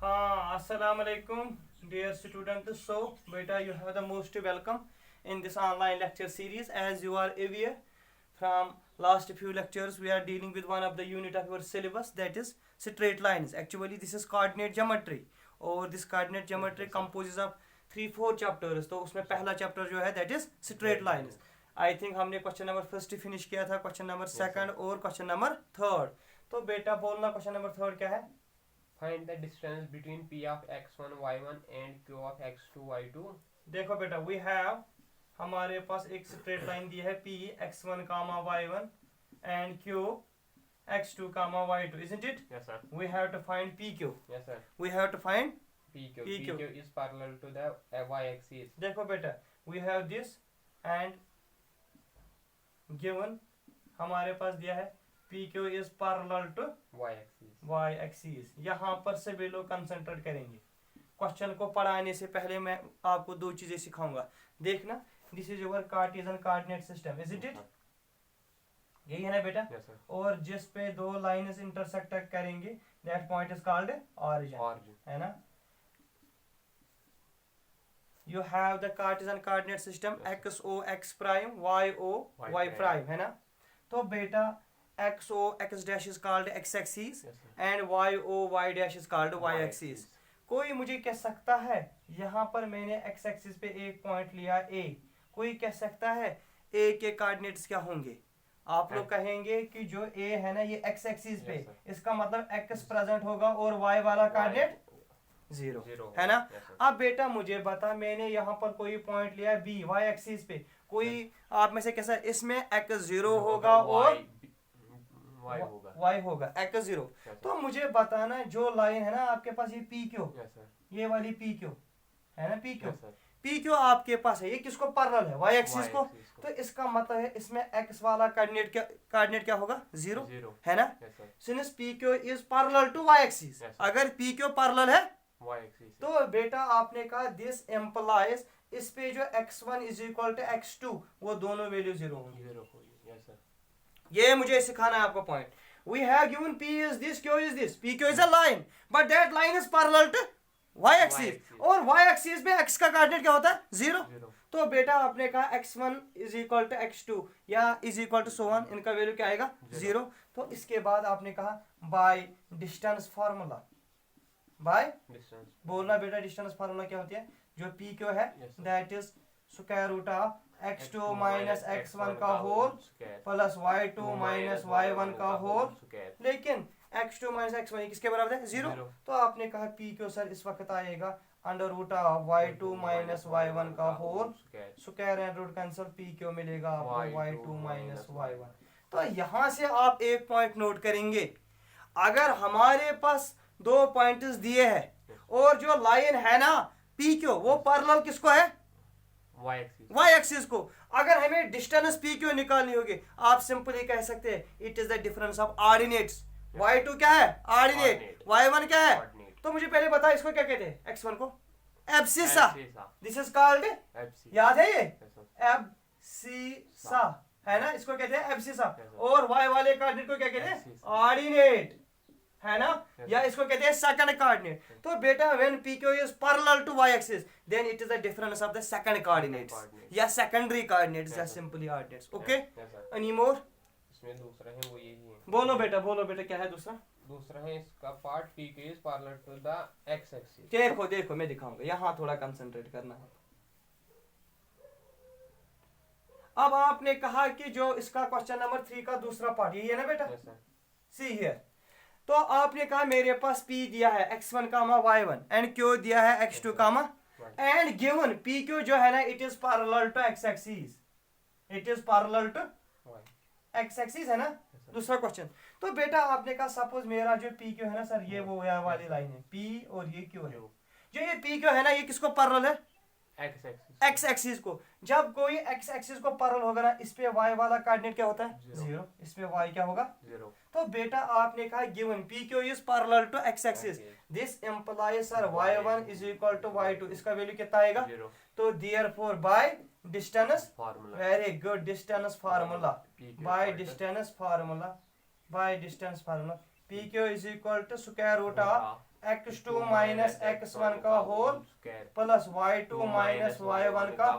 हाँ, assalamu alaikum, dear students. So, beta, you have the most welcome in this online lecture series. As you are aware, from last few lectures, we are dealing with one of the unit of your syllabus, that is straight lines. Actually, this is coordinate geometry, और this coordinate geometry composes of 3-4 chapters. तो उसमें पहला chapter जो है that is straight lines. I think हमने question number first finish किया था, question number second और क्वेश्चन नंबर थर्ड. तो बेटा बोलना क्वेश्चन नंबर थर्ड क्या है. Find the distance between P of x1 y1 and Q of x2 y2. देखो बेटा, वी हैव हमारे पास एक स्ट्रेट लाइन दी है P x1 comma y1 and Q x2 comma y2, isn't it? Yes, sir. We have to find PQ. Yes, sir. We have to find PQ. PQ. PQ is parallel to the y-axis. देखो बेटा, we have this and given हमारे पास दिया है PQ is parallel to Y-axis. y axis. यहाँ पर सभी लोग concentrate करेंगे. क्वेश्चन को पढ़ाने से पहले मैं आपको दो चीजें सिखाऊंगा. देखना, this is your Cartesian coordinate system, is it? यही है ना बेटा? Yes, sir. और जिस पे दो लाइन्स इंटरसेक्ट करेंगे, that point is called origin, Origin. है ना? You have the Cartesian coordinate system X O X prime, Y O Y prime, है ना? तो बेटा X O X dash is called X axis Yes, sir. And Y O Y dash is called Y axis. Y-axis. कोई मुझे कह सकता है, यहाँ पर मैंने एक्स एक्सिस पे एक पॉइंट लिया ए, कोई कह सकता है ए के कोऑर्डिनेट्स क्या होंगे? आप लोग कहेंगे कि जो ए है ना ये एक्स एक्सिस पे, Yes, sir. इसका मतलब एक्स प्रेजेंट होगा और वाई वाला कोऑर्डिनेट जीरो, Zero. है ना? Yes, sir. अब बेटा मुझे बता, मैंने यहाँ पर कोई पॉइंट लिया बी वाई एक्सिस पे, कोई आप में से कैसा, इसमें एक्स जीरो होगा और Y होगा. वाई होगा एक्स जीरो. Yes, sir. तो मुझे बताना, जो लाइन है ना आपके पास ये पी क्यू, Yes, sir. ये वाली पी क्यू है ना, P Q, Yes, sir. P Q आपके पास है, ये किसको पैरेलल है? वाई एक्सिस को. Y-axis को. तो इसका मतलब है इसमें एक्स वाला कोऑर्डिनेट क्या होगा? Zero, Zero. है ना? Yes, sir. Since P Q is parallel to Y axis, Yes, sir. अगर पी क्यू पैरेलल है Y-axis. तो बेटा आपने कहा दिस एम्प्लाइज, इस पे जो x1 is equal to x2, वो दोनों वैल्यू जीरो होंगी. Zero होगी. Yes, sir. ये मुझे सिखाना है आपको point. We have given P is this, Q is this. PQ is a line, but that line is parallel to y axis. Y-axis. और y axis में x का कोऑर्डिनेट क्या होता है? जीरो. Zero. तो बेटा आपने कहा x1 is equal to x2 या is equal to so one, इनका वैल्यू क्या आएगा? जीरो. तो इसके बाद आपने कहा by distance formula. By Distance. बोलना बेटा, डिस्टेंस फार्मूला क्या होती है? जो PQ है Yes, sir. That is square root of x2 minus x1 का whole whole square. Plus y2 minus y1 का होल. square. लेकिन x2 माइनस x1 किसके बराबर है? जीरो. Zero. तो आपने कहा PQ सर इस वक्त आएगा under root of y2 minus y1 का whole square. Square and root cancel, PQ मिलेगा आपको Y2 y2 minus minus y1. तो यहाँ से आप एक पॉइंट नोट करेंगे, अगर हमारे पास दो पॉइंट्स दिए हैं और जो लाइन है ना PQ वो पैरेलल किसको है? Y-axis. y एक्सिस को. अगर हमें डिस्टेंस PQ निकालनी होगी, आप सिंपली कह सकते हैं it is the difference of ordinates. y2 क्या है? ऑर्डिनेट. Ordinate. y1 क्या है? Coordinate. तो मुझे पहले बता इसको क्या कहते हैं? x1 को abscissa. Abscissa. This is called, Abscissa. याद है ये? Yes, sir. एब्सिसा, है ना? इसको कहते हैं एब्सिसा. Yes, sir. और y वाले कोऑर्डिनेट को क्या कहते हैं? Abscissa. ऑर्डिनेट, है ना? Yes, या sir. इसको कहते हैं सेकंड कोऑर्डिनेट. तो बेटा when PQ is parallel to y axis then it is the difference of the second coordinates Coordinates. या सेकेंडरी कोऑर्डिनेट्स या Yes, sir. Simply ordinates. Okay, Yes, sir. Any more? इसमें दूसरा है वो यही है. बोलो बेटा, बोलो बेटा, क्या है दूसरा? दूसरा है इसका part PQ is parallel to the x-axis. देखो देखो मैं दिखाऊंगा, यहाँ थोड़ा कंसंट्रेट करना है. अब आपने कहा कि जो इसका क्वेश्चन नंबर 3 का दूसरा पार्ट यही है ना बेटा? Yes, sir. See here. तो आपने कहा मेरे पास P दिया है x1 comma y1 and Q दिया है x2 comma, and given PQ जो है ना it is parallel to x axis. It is parallel to Y. x axis, है ना? Yes, sir. दूसरा क्वेश्चन. तो बेटा आपने कहा सपोज मेरा जो PQ है ना सर, ये वो यह वाली लाइन है P और ये Q है. Q. जो ये PQ है ना ये किसको पैरेलल है? X-axis. x एक्सिस को. जब कोई x एक्सिस को पैरेलल होगा ना, इस पे y वाला कोऑर्डिनेट क्या होता है? Zero. जीरो. इस पे y क्या होगा? Zero. तो बेटा आपने कहा given PQ is parallel to x axis, this implies sir y1 is equal to y2, इसका वैल्यू कितना आएगा? Zero. तो therefore by distance, Formula. Very good, distance formula. PQ by equal to distance formula, by distance formula PQ is equal to square root of x2 minus x1 का whole plus y2 minus y1 का।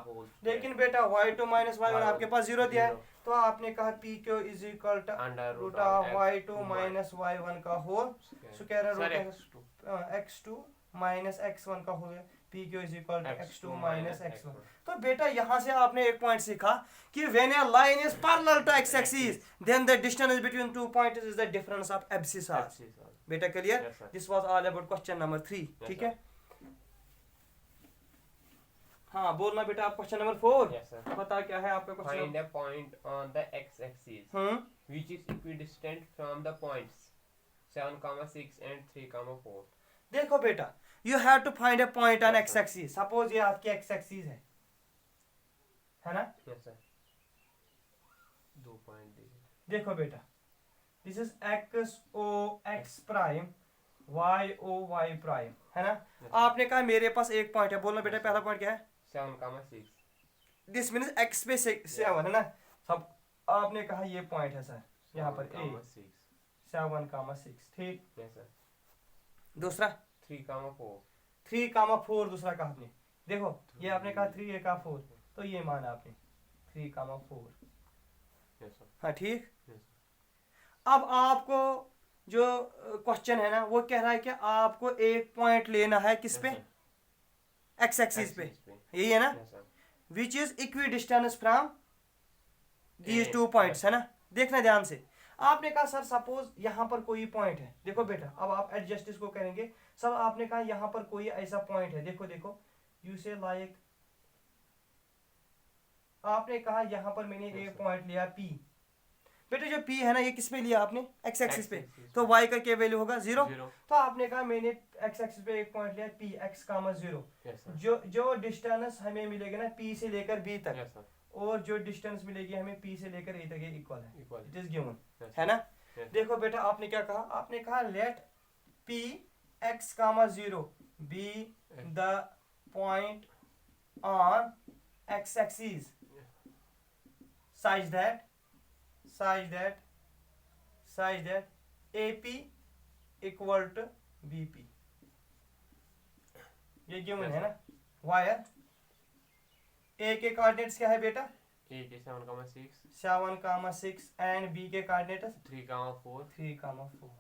लेकिन बेटा y2 minus y1 आपके पास 0 दिया है, तो आपने कहा P Q is equal to root of y2 minus y1 का whole square root x2 minus x1 का whole, P Q is equal to x2 minus x1। तो बेटा यहाँ से आपने एक पॉइंट सीखा कि when a line is parallel to x axis then the distance between two points is the difference of abscissa. बेटा clear? This was all about question number 3। ठीक है, हाँ बोलना बेटा आप क्वेश्चन नंबर 4। Yes, sir. बता क्या है आपका question? Find a point on the x-axis which is equidistant from the points 7,6 and 3,4. देखो बेटा, you have to find a point on X axis. Suppose ये आपकी एक्स एक्सिस है ना? Yes, sir. 2 पॉइंट दिए। देखो बेटा, this is X O X prime, Y O Y prime, है ना? आपने कहा मेरे पास एक पॉइंट है, बोलना बेटा पहला पॉइंट क्या है? 7,6। दिस मीन्स एक्स पे 7 है ना? सब आपने कहा ये पॉइंट है सर, यहाँ पर ए 7,6। ठीक, Yes, sir. दूसरा 3,4। 3,4 दूसरा कहा आपने। देखो ये आपने कहा 3 एक 4, तो ये माना आपने 3,4। Yes, sir. हाँ ठीक। Yes, अब आपको जो क्वेश्चन है ना वो कह रहा है कि आपको एक पॉइंट लेना है किस पे? एक्स एक्सिस पे, यही है ना? Yes, sir. Which is equi distance from these A, 2 points, yes, है ना? देखना ध्यान से। आपने कहा सर सपोज यहाँ पर कोई पॉइंट है, देखो बेटा अब आप एडजस्ट इसको करेंगे। सर आपने कहा यहाँ पर कोई ऐसा पॉइंट है, देखो देखो यू से लाइक, आपने कहा यहाँ पर मैंने एक पॉइंट लिया P। बेटा जो P है ना ये किस पे लिया आपने? एक्स एक्सिस पे, तो y का क्या वैल्यू होगा? 0। तो आपने कहा मैंने एक्स एक्सिस पे एक पॉइंट लिया P x, 0। Yes, sir. जो डिस्टेंस हमें मिलेगा ना P से लेकर B तक, Yes, sir. और जो डिस्टेंस मिलेगी हमें P से लेकर A तक, ये इक्वल है, Equal. It is given, Yes, है ना? Yes. देखो बेटा आपने क्या कहा? आपने कहा late P x, 0 be the point on x axis such that AP equal to BP। ये गिवन है ना? वायर A के कोऑर्डिनेट्स क्या है बेटा? A के 7,6 7,6 एंड B के कोऑर्डिनेट्स 3,4 3,4।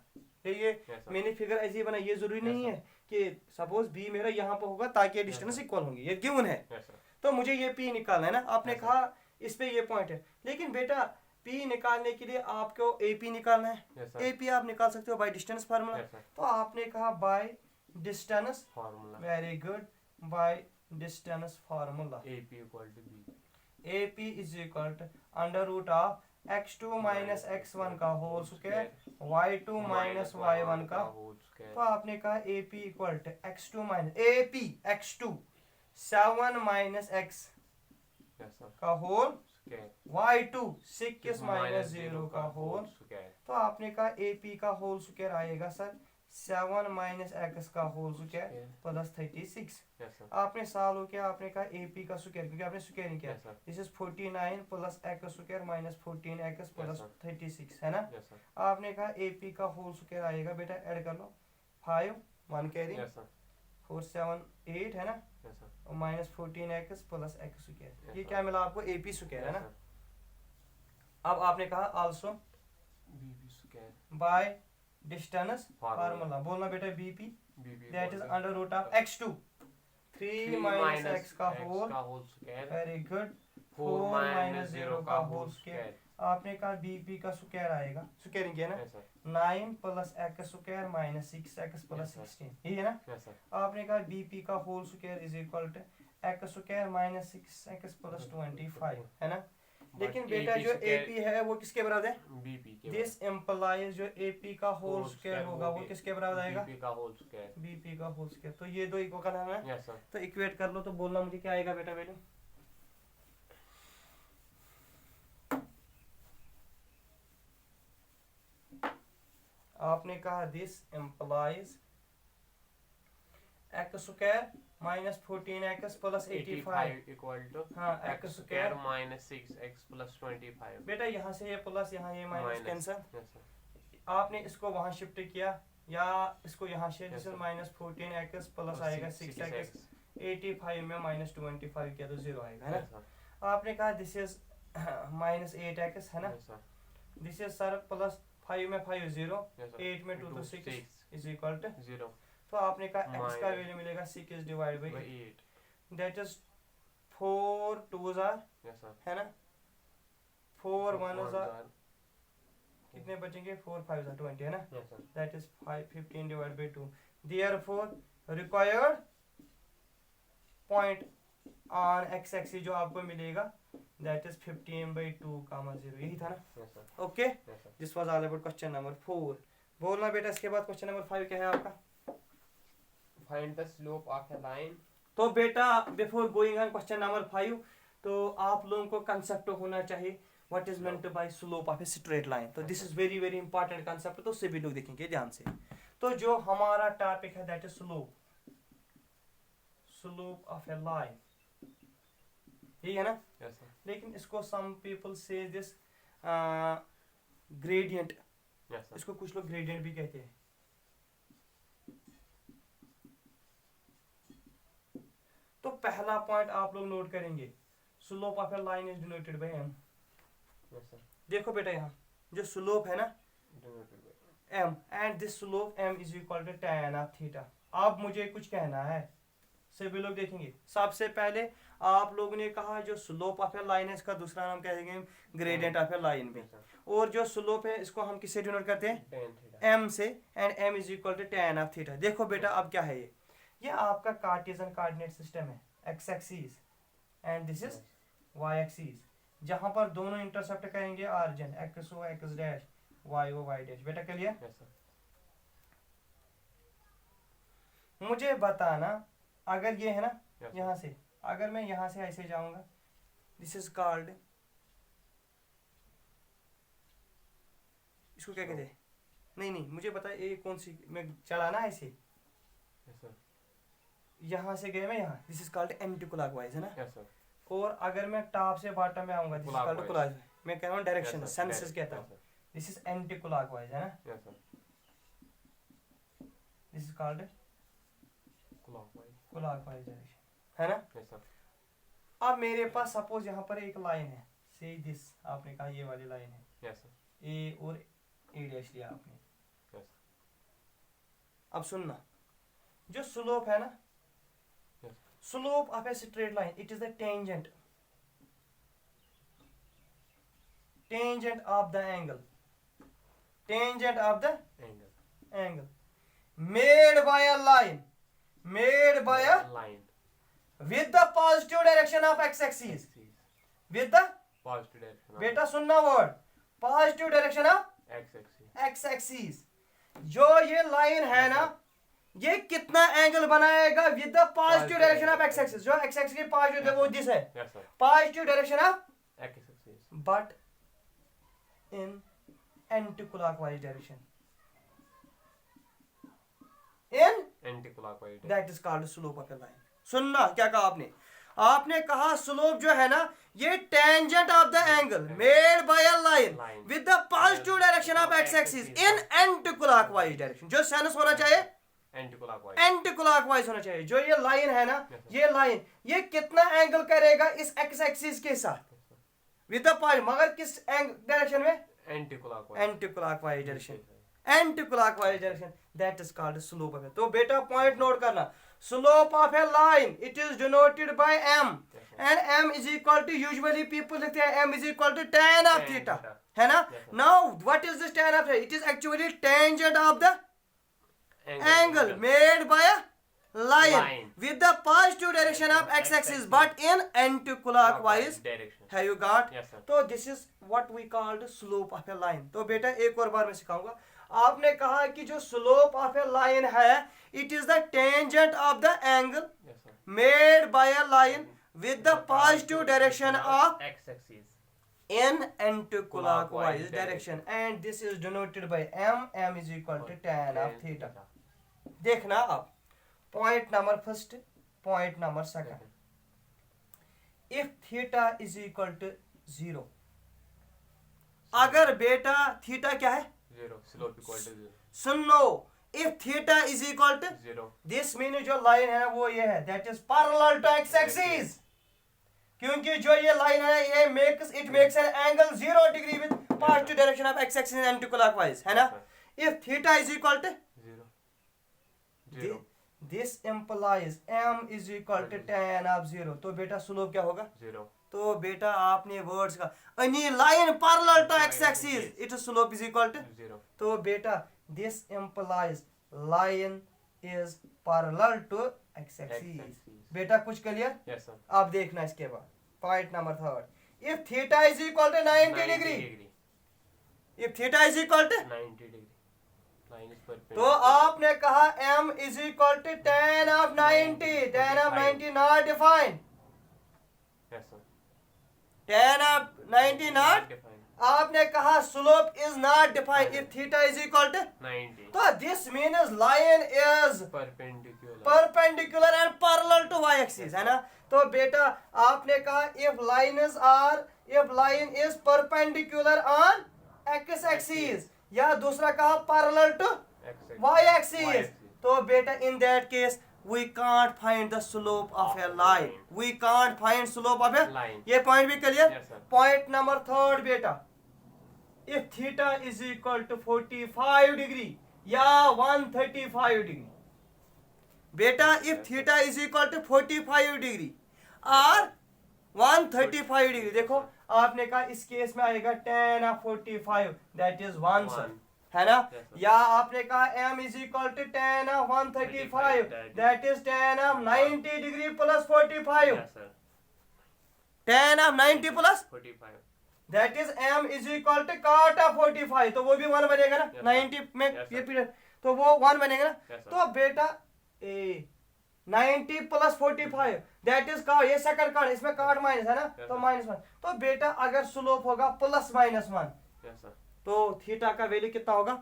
ये Yes, sir. मैंने फिगर ऐसे बनाई, ये जरूरी नहीं Yes, है कि सपोज B मेरा यहाँ पर होगा ताकि ये डिस्टेंस इक्वल होंगे, ये गिवन है। Yes, sir. तो मुझे ये P निकालना है ना? आपने Yes, sir. कहा इस पे ये पॉइंट है, लेकिन बेटा P निकालने के लिए आपको AP निकालना है। Yes, sir. AP आप निकाल सकते हो by distance formula. Yes, sir. तो आपने कहा by distance, Formula very good, by distance formula AP equal to B। AP is equal to under root of x2 minus x1 का whole square, y2 minus y1 का। whole square। तो आपने कहा AP equal to x2 minus AP x2 7 minus x Yes, sir. का whole, Square। y2 6 minus 0 का whole. square। तो आपने कहा AP का होल स्क्वायर आएगा सर 7 माइनस x का whole square plus 36। Yes, sir. आपने सॉल्व किया, आपने कहा AP का स्क्वायर, क्योंकि आपने स्क्वायर नहीं किया। Yes, sir. This is 49 plus x square minus 14x plus 36, है ना? Yes, sir. आपने कहा AP का होल स्क्वायर आएगा, बेटा ऐड कर लो 5 1 कैरी Yes, sir. 4 7 8, है ना? Yes, sir. और minus 14x plus x square, Yes, ये sir. क्या मिला आपको? AP स्क्वायर, है Yes, ना? sir. अब आपने कहा आल्सो BB square। बाय डिस्टेंस Formula। फार्मूला, बोलना बेटा BP BB that is equal to under root of x2 3 minus x का whole, whole square। Very good, 4 4 minus minus 0 0 का का whole होल स्क्वायर। square। आपने कहा BP का स्क्वायर आएगा, स्क्वायरिंग किया ना? Yes, sir. 9 plus x square minus 6x plus Yes, sir. 16, यही है ना? Yes, sir. आपने कहा BP का whole square is equal to x square minus 6x plus 25, है ना? लेकिन But बेटा AP जो square- AP है वो किसके बराबर है? BB के दिस एम्प्लाइज जो AP का होल Whole स्क्वायर square होगा वो होगी। किसके बराबर आएगा? BB का whole square। BP का होल स्क्वायर। तो ये दो इक्वल है ना? Yes, sir. तो इक्वेट कर लो, तो बोलना मुझे क्या आएगा बेटा वैल्यू? आपने कहा this implies x square minus 14x plus 85, equal to हाँ x x square square. minus 6x plus 25। बेटा यहाँ से ये प्लस यहाँ ये minus Minus। Cancer. Yes, sir. आपने इसको वहां शिफ्ट किया, या इसको यहाँ से जैसे माइनस 14x प्लस आएगा 6x 85 में माइनस 25 किया तो 0 आएगा, है ना। आपने कहा दिस इज माइनस 8x, है ना। दिस इज सर प्लस 5 में 5 0, 8 में 2 तो 6 इज इक्वल टू 0। तो आपने कहा x का वैल्यू मिलेगा 6 divide by 8, that is 4 2s are, है ना, 4 1s आर, कितने बचेंगे 4 5s आर 20, है ना। That is 15 divide by 2, therefore required point on x axis जो आपको मिलेगा दैट इज 15/2, 0, यही था ना। Okay, this was all about question number 4। बोलना बेटा इसके बाद क्वेश्चन नंबर 5 क्या है आपका? Find the slope of a line. तो बेटा before going on question number 5, तो आप लोगों को कंसेप्ट होना चाहिए what is meant by slope of a straight line. तो this is very very important concept, तो सभी लोग देखेंगे ध्यान से। तो जो हमारा टॉपिक है that is slope, slope of a line, यही है ना। लेकिन इसको सम पीपल से दिस ग्रेडियंट, इसको कुछ लोग ग्रेडियंट भी कहते हैं। तो पहला पॉइंट आप लोग नोट करेंगे, slope of a line is denoted by m। देखो बेटा यहाँ जो स्लोप है ना m, and this slope m is equal to tan of theta. अब मुझे कुछ कहना है, सभी लोग देखेंगे। सबसे पहले आप लोगों ने कहा जो स्लोप ऑफ ए लाइन है इसका दूसरा नाम कहेंगे ग्रेडियंट ऑफ ए लाइन में, और जो स्लोप है इसको हम किससे डिनोट करते हैं? m से, and m is equal to tan of theta. देखो बेटा अब क्या है, ये आपका कार्टेशियन कोऑर्डिनेट सिस्टम है, x axis and this is y axis, जहां पर दोनों इंटरसेप्ट करेंगे origin x o x dash y o y dash. बेटा क्लियर? मुझे बताना अगर ये है ना, यहाँ से अगर मैं यहाँ से ऐसे जाऊंगा, दिस इज कॉल्ड, इसको क्या कहते हैं? नहीं मुझे पता है ये कौन सी, मैं चला ना ऐसे, यहाँ से गए मैं यहाँ, this is called anti clockwise, है ना। और अगर मैं टॉप से बॉटम में आऊंगा, दिस इज कॉल्ड क्लॉकवाइज। मैं कह रहा हूँ डायरेक्शन, सेंसेस कहता हूँ, दिस इज एंटी क्लॉकवाइज, है ना। This is called clockwise direction, है ना। अब मेरे पास सपोज यहाँ पर एक लाइन है, से दिस, आपने कहा ये वाली लाइन है, ए और ए डैश लिया आपने। अब सुनना, जो स्लोप है ना, slope of a straight line, it is the tangent of the angle, tangent of the angle made by a line, made by a line with the positive direction of x axis, with the positive direction, बेटा सुनना word, positive direction of x axis। जो ये line है ना, ये कितना angle बनाएगा with the positive direction of x axis? जो x axis की पॉजिटिव वो दिस है, positive direction of x axis, but in anti clockwise direction, in anti-clockwise, that is called slope of a line. सुनना क्या कहा आपने? आपने कहा स्लोप जो है ना, ये tangent of the angle made by a line with the positive direction of x axis in anti-clockwise direction. जो सेंस होना चाहिए एंटी-क्लॉकवाइज होना चाहिए। जो ये लाइन है ना, ये लाइन ये कितना एंगल करेगा इस एक्स एक्सिस के साथ विद द पॉजिटिव, मगर किस डायरेक्शन में? Anticlockwise direction, anticlockwise direction, that is called slope of a. तो बेटा पॉइंट नोट करना, slope of a line it is denoted by m, and m is equal to, usually people लिखते हैं m is equal to tan of theta, है ना। Now what is this tan of theta? It is actually tangent of the angle made by a line with the positive direction of x axis but in anti-clockwise direction. Have you got? Yes sir. तो this is what we called slope of a line. तो बेटा एक और बार मैं सिखाऊंगा। आपने कहा कि जो slope of a line है, it is the tangent of the angle made by a line with the positive direction of x axis in anti-clockwise direction, and this is denoted by m. m is equal to tan of theta. देखना अब point number first, point number second. If theta is equal to 0, अगर बेटा theta क्या है? 0, slope equal to 0. Soon low, if theta is equal to 0. this means जो line है ना वो ये है, that is parallel to x axis, क्योंकि जो ये लाइन है ये makes an angle 0 degree with positive direction of x axis and anti-clockwise, है ना. If theta is equal to 0. this implies m is equal to tan of 0, तो बेटा slope क्या होगा? 0. तो बेटा आपने वर्ड्स का any line parallel to x axis its slope is equal to 0. तो बेटा this implies line is parallel to x axis. बेटा कुछ क्लियर? Yes sir. अब देखना इसके बाद point number 3, if theta is equal to 90 degree, if theta is equal to 90 degree, line is तो perpendicular. आपने कहा m is equal to tan of 90, tan of 90 not defined, Yes sir. tan of 90 not, Defined. आपने कहा slope is not defined if theta is equal to, 90. तो this means line is Perpendicular. perpendicular and parallel to y axis, है ना. तो बेटा आपने कहा if line is perpendicular on x axis, या दूसरा कहा parallel to y axis, तो बेटा in that case we can't find the slope of a line, we can't find slope of a line. ये पॉइंट भी clear. Yes sir. Point number 3 बेटा, if theta is equal to 45 degree या 135 degree, बेटा if theta is equal to 45 degree और 135 degree, देखो आपने कहा इस केस में आएगा tan of 45 that is 1 sir, है ना. Yes, sir. या आपने कहा m is equal to tan of 135 that is tan of 90 degree plus 45, Yes sir. tan of 90 plus 45. that is m is equal to cot of 45, तो वो भी 1 बनेगा ना. Yes, 90 में Yes, sir. ये पीरियड तो वो 1 बनेगा ना. Yes, sir. तो बेटा 90 प्लस 45 दैट इज का ये सेकंड कार्ड, इसमें कार्ड माइनस है ना. Yes, तो sir. -1, तो बेटा अगर स्लोप होगा प्लस -1 Yes sir. तो थीटा का वैल्यू कितना होगा?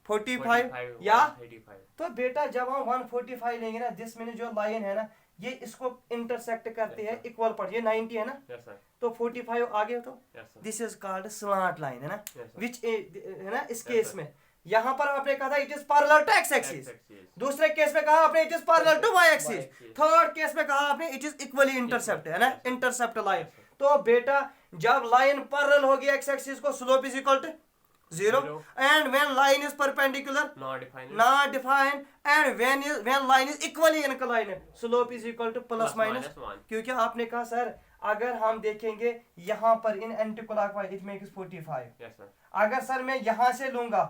45 45 या 135. तो बेटा जब हम 145 लेंगे ना, दिस में जो लाइन है ना ये इसको इंटरसेक्ट करती है Yes, sir. इक्वल पर, ये 90 है ना, Yes sir. तो 45 आगे तो Yes sir. This is called slant line, है ना. Yes sir. विच है ना इस Yes, केस sir. में यहाँ पर आपने कहा था it is parallel to x axis, X-axis. दूसरे केस में कहा आपने it is parallel to Y axis, Y-axis. Third case में कहा आपने इट इज इक्वली इंटरसेप्ट, है ना, Yes, sir. Intercept line. Yes, sir. तो बेटा जब लाइन पैरेलल होगी एक्स एक्सिस को slope is equal to 0 Zero. And when line is perpendicular Not defined. not defined and when line is equally inclined slope is equal to plus minus 1. क्योंकि आपने कहा sir अगर हम देखेंगे यहाँ पर in anticlockwise it makes 45, Yes sir. अगर sir मैं यहाँ से लूंगा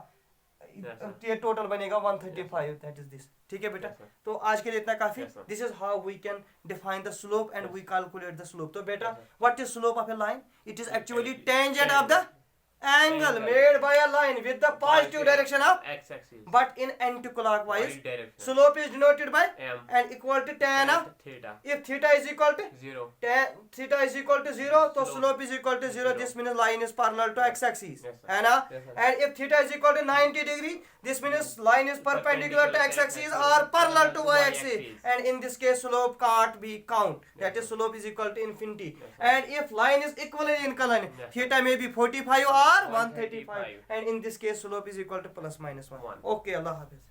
Yes, sir. ये टोटल बनेगा 135, दैट इज दिस. ठीक है बेटा. Yes, sir. तो आज के लिए इतना काफी. Yes, sir. This is how we can define the slope and Yes. We calculate the slope. तो बेटा Yes, sir. What is slope of a line? It is actually Actually, tangent of the angle Angle. made by a line with the positive direction of X-axis. but in anti-clockwise Y direction. slope is denoted by M. and equal to tan of, Theta. if theta is equal to 0. tan theta is equal to 0 तो Slope. slope is equal to 0. Zero. This means line is parallel to x axis, Yes, sir. है ना. Yes, sir. And if theta is equal to 90 degree this means line is perpendicular to x axis or parallel to y axis, and in this case slope can't be count, that is slope is equal to infinity. Yes, sir. And if line is equally inclined Yes, sir. theta may be 45 or 135, 135. and in this case slope is equal to plus minus 1. One. Okay, Allah Hafiz.